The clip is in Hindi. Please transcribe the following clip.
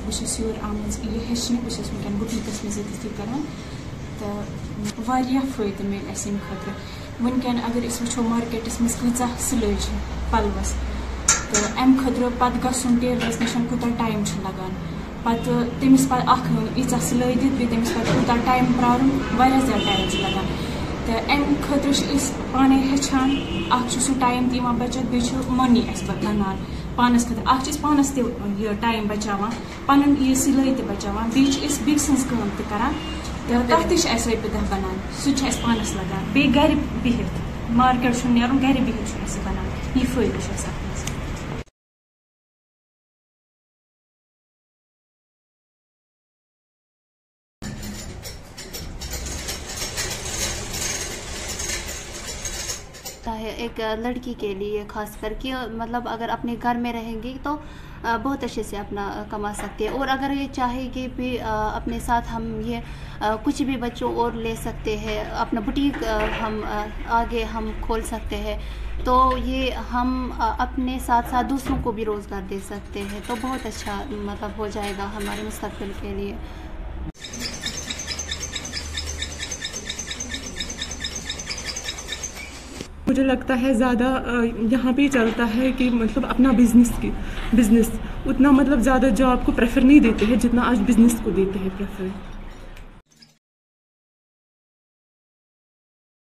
बस योर आमज यह हेचने बस वनकन बुटीकस मज ये करान तो वारिया फायदे मिल अम खतर वनकन अगर वो मार्केटस मज कचा सिलाई पलवस तो अम खतर पत गुन टेलरस नश कूता टाइम लगान पत तमिस ईचा सिलाई दित तमिस कूता टाइम प्रारुन वारिया ज़्यादा टाइम लगान तो अम खतर पाने हेचान सह टाइम दिवान बचत बे मनी अस बनान पानस खतर अस पानस टाइम बचावान पन यह सिलाई ते बचावान बे सज काम ते करान तथ रोपये दह बनान सह पानस लगान बे गर बिहित मार्केट नेरुन गर बिहित बनान यह फायदे है एक लड़की के लिए खास करके, मतलब अगर अपने घर में रहेंगी तो बहुत अच्छे से अपना कमा सकती है। और अगर ये चाहेगी भी अपने साथ हम ये कुछ भी बच्चों और ले सकते हैं, अपना बुटीक हम आगे हम खोल सकते हैं, तो ये हम अपने साथ साथ दूसरों को भी रोज़गार दे सकते हैं। तो बहुत अच्छा मतलब हो जाएगा हमारे मुस्तकबिल के लिए। मुझे लगता है ज़्यादा यहाँ पे चलता है कि मतलब अपना बिज़नेस उतना मतलब ज़्यादा जॉब को प्रेफर नहीं देते हैं जितना आज बिज़नेस को देते हैं प्रेफर।